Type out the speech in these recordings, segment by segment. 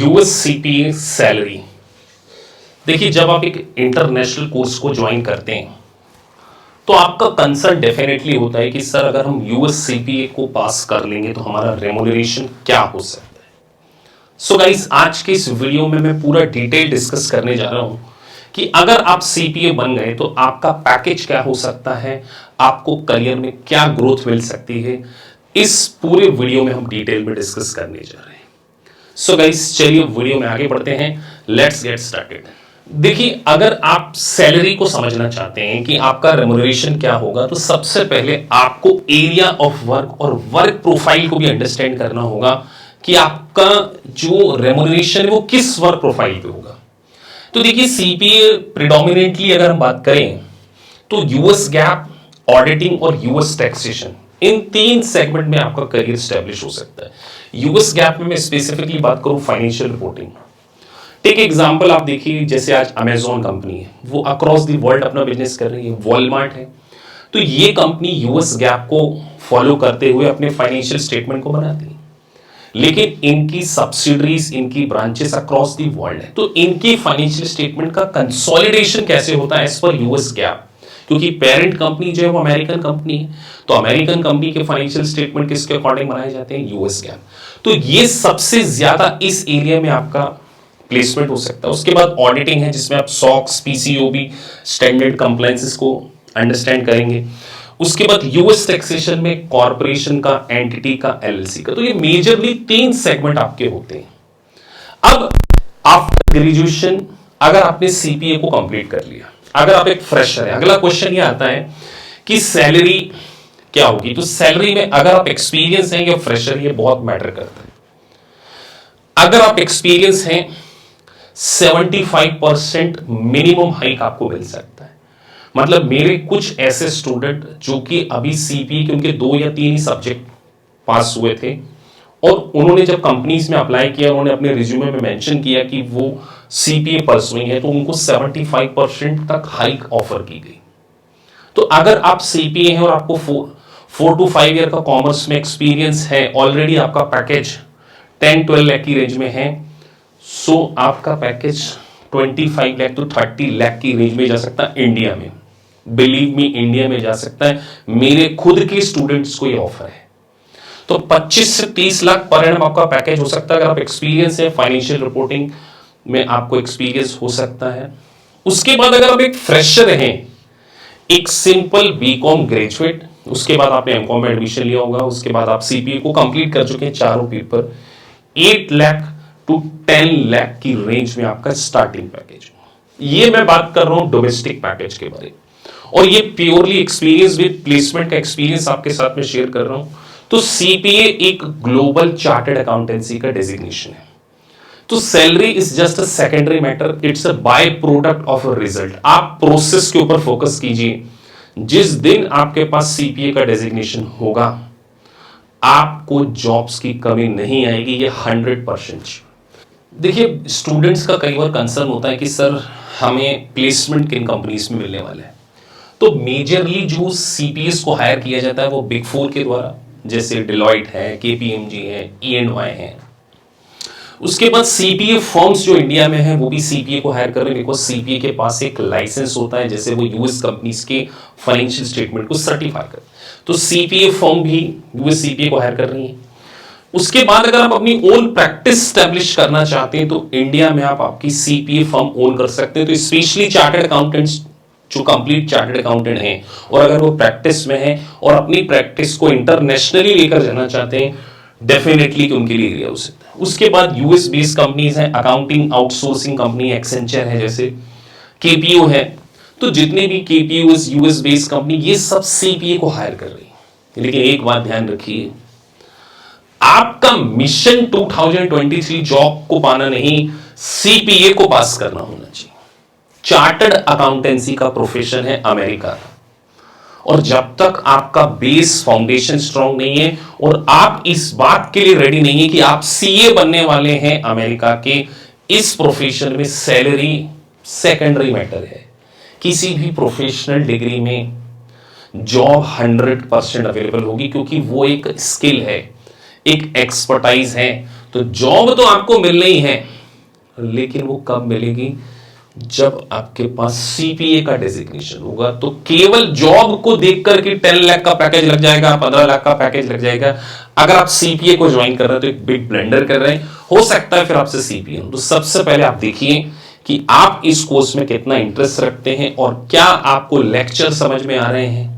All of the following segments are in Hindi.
US CPA salary. देखिए, जब आप एक इंटरनेशनल कोर्स को ज्वाइन करते हैं तो आपका कंसर्न डेफिनेटली होता है कि सर अगर हम यूएस सीपीए को पास कर लेंगे तो हमारा रेमुनरेशन क्या हो सकता है। सो गाइस, आज के इस वीडियो में मैं पूरा डिटेल डिस्कस करने जा रहा हूं कि अगर आप सीपीए बन गए तो आपका पैकेज क्या हो सकता है, आपको करियर में क्या ग्रोथ मिल सकती है। इस पूरे वीडियो में हम डिटेल में डिस्कस करने जा रहे हैं। सो गाइस, चलिए वीडियो में आगे बढ़ते हैं। Let's get started. देखिए, अगर आप सैलरी को समझना चाहते हैं कि आपका रेमुनरेशन क्या होगा, तो सबसे पहले आपको एरिया ऑफ वर्क और वर्क प्रोफाइल को भी अंडरस्टैंड करना होगा कि आपका जो रेमुनरेशन है वो किस वर्क प्रोफाइल पे होगा। तो देखिए, सीपीए प्रिडोमिनेंटली अगर हम बात करें तो यूएस गैप, ऑडिटिंग और यूएस टैक्सेशन, इन तीन सेगमेंट में आपका करियर स्टैब्लिश हो सकता है। यूएस गैप में मैं स्पेसिफिकली बात करूं फाइनेंशियल रिपोर्टिंग। टेक एग्जांपल, आप देखिए जैसे आज अमेजॉन कंपनी है, वो अक्रॉस द वर्ल्ड अपना बिजनेस कर रही है। वॉलमार्ट है, तो ये कंपनी यूएस गैप को फॉलो करते हुए अपने फाइनेंशियल स्टेटमेंट को बनाती है, लेकिन इनकी सब्सिडरीज, इनकी ब्रांचेस अक्रॉस द वर्ल्ड है। तो इनकी फाइनेंशियल स्टेटमेंट का कंसोलिडेशन कैसे होता है एज पर यूएस गैप, क्योंकि पेरेंट कंपनी जो है वो अमेरिकन कंपनी है, तो अमेरिकन कंपनी के फाइनेंशियल स्टेटमेंट किसके अकॉर्डिंग बनाए जाते हैं, यूएस गैप। तो ये सबसे ज्यादा इस एरिया में आपका प्लेसमेंट हो सकता है। उसके बाद ऑडिटिंग है, जिसमें आप सॉक्स, पीसीओबी, स्टैंडर्ड कंप्लायंसेस को अंडरस्टैंड करेंगे। उसके बाद यूएस टैक्सेशन में कॉर्पोरेशन का, एंटिटी का, एलएलसी का। तो ये मेजरली तीन सेगमेंट आपके होते हैं। अब आफ्टर ग्रेजुएशन अगर आपने सीपीए को कंप्लीट कर लिया, अगर आप एक फ्रेशर है, अगला क्वेश्चन ये आता है कि सैलरी क्या होगी। तो सैलरी में अगर आप एक्सपीरियंस हैं या फ्रेशर, ये बहुत मैटर करता है। अगर आप एक्सपीरियंस हैं, 75% मिनिमम हाइक आपको मिल सकता है। मतलब मेरे कुछ ऐसे स्टूडेंट जो कि अभी सीपीए के उनके 2 या 3 ही सब्जेक्ट पास हुए थे, और उन्होंने जब कंपनीज में अप्लाई किया, उन्होंने अपने रिज्यूमे में मेंशन किया कि वो सीपीए परसुइंग है, तो उनको 75% तक हाइक ऑफर की गई। तो अगर आप सीपीए हैं और आपको 4 to 5 ईयर का कॉमर्स में एक्सपीरियंस है, ऑलरेडी आपका पैकेज 10-12 लाख की रेंज में है, सो आपका पैकेज 25 लाख to 30 लाख की रेंज में जा सकता है इंडिया में। बिलीव मी, इंडिया में जा सकता है। मेरे खुद के स्टूडेंट्स को ये ऑफर है। तो 25 से 30 लाख पर एनम आपका पैकेज हो सकता है अगर आप एक्सपीरियंस है, फाइनेंशियल रिपोर्टिंग में आपको एक्सपीरियंस हो सकता है। उसके बाद अगर आप एक फ्रेशर हैं, एक सिंपल बीकॉम ग्रेजुएट, उसके बाद आपने एमकॉम में एडमिशन लिया होगा, उसके बाद आप सीपीए को कंप्लीट कर चुके हैं, चारों पेपर, 8 लाख to 10 लाख की रेंज में आपका स्टार्टिंग पैकेज। ये मैं बात कर रहा हूं डोमेस्टिक पैकेज के बारे में, और ये प्योरली एक्सपीरियंस विद प्लेसमेंट का एक्सपीरियंस आपके साथ में शेयर कर रहा हूं। तो सीपीए एक ग्लोबल चार्टर्ड अकाउंटेंसी का डेजिग्नेशन है। तो salary is just a secondary matter, it's a by product of a result. आप प्रोसेस के ऊपर फोकस कीजिए। जिस दिन आपके पास सीपीए का डेजिग्नेशन होगा, आपको जॉब्स की कमी नहीं आएगी, ये 100%। देखिए, स्टूडेंट्स का कई बार कंसर्न होता है कि सर हमें प्लेसमेंट किन कंपनीज में मिलने वाला है। तो मेजरली जो सीपीएस को हायर किया जाता है वो बिग 4 के द्वारा, जैसे डिलॉयट है, केपीएमजी है, ई&वाई है। उसके बाद सीपीए फर्म्स जो इंडिया में है वो भी सीपीए को हायर कर रहे हैं, बिकॉज सीपीए के पास एक लाइसेंस होता है, जैसे वो यूएस कंपनीज के फाइनेंशियल स्टेटमेंट को सर्टिफाई कर। तो सीपीए फर्म भी यूएस सीपीए को हायर कर रही है। उसके बाद अगर आप अपनी ओन प्रैक्टिस स्टैब्लिश करना चाहते हैं तो इंडिया में आप आपकी सीपीए फर्म ओन कर सकते हैं। तो स्पेशली चार्टर्ड अकाउंटेंट्स जो कंप्लीट चार्टर्ड अकाउंटेंट हैं, और अगर वो प्रैक्टिस में हैं और अपनी प्रैक्टिस को इंटरनेशनली लेकर जाना चाहते हैं, डेफिनेटली उनके लिए एरिया हो सकता है। उसके बाद यूएस बेस्ड कंपनीज हैं, अकाउंटिंग आउटसोर्सिंग कंपनी एक्सेंचर है, जैसे केपीओ है। तो जितने भी केपीओ यूएस बेस्ड कंपनी, ये सब सीपीए को हायर कर रही है। लेकिन एक बात ध्यान रखिए, आपका मिशन 2023 जॉब को पाना नहीं, सीपीए को पास करना होना चाहिए। चार्टर्ड अकाउंटेंसी का प्रोफेशन है अमेरिका का, और जब तक आपका बेस फाउंडेशन स्ट्रांग नहीं है और आप इस बात के लिए रेडी नहीं है कि आप सीए बनने वाले हैं अमेरिका के, इस प्रोफेशन में सैलरी सेकेंडरी मैटर है। किसी भी प्रोफेशनल डिग्री में जॉब 100% अवेलेबल होगी, क्योंकि वो एक स्किल है, एक एक्सपर्टाइज है। तो जॉब तो आपको मिलनी ही है, लेकिन वो कब मिलेगी? जब आपके पास सीपीए का डेजिग्नेशन होगा। तो केवल जॉब को देख करके 10 लाख का पैकेज लग जाएगा, 15 लाख का पैकेज लग जाएगा। अगर आप सीपीए को ज्वाइन कर रहे हैं तो एक बिग ब्लेंडर कर रहे हैं, हो सकता है फिर आपसे सीपीए। तो सबसे पहले आप देखिए कि आप इस कोर्स में कितना इंटरेस्ट रखते हैं और क्या आपको लेक्चर समझ में आ रहे हैं,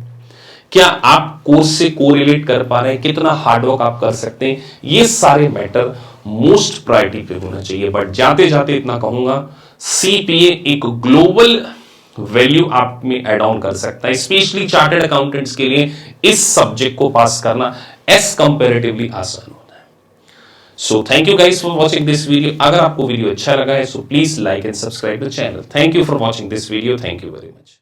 क्या आप कोर्स से कोरिलेट कर पा रहे हैं, कितना हार्डवर्क आप कर सकते हैं। ये सारे मैटर मोस्ट प्रायोरिटी पे होना चाहिए। बट जाते जाते इतना कहूंगा, सीपीए एक ग्लोबल वैल्यू आप में एड ऑन कर सकता है, स्पेशली चार्टर्ड अकाउंटेंट्स के लिए इस सब्जेक्ट को पास करना एज कंपैरेटिवली आसान होता है। So thank you guys for watching this video. अगर आपको वीडियो अच्छा लगा है so please like and subscribe the channel. Thank you for watching this video. Thank you very much.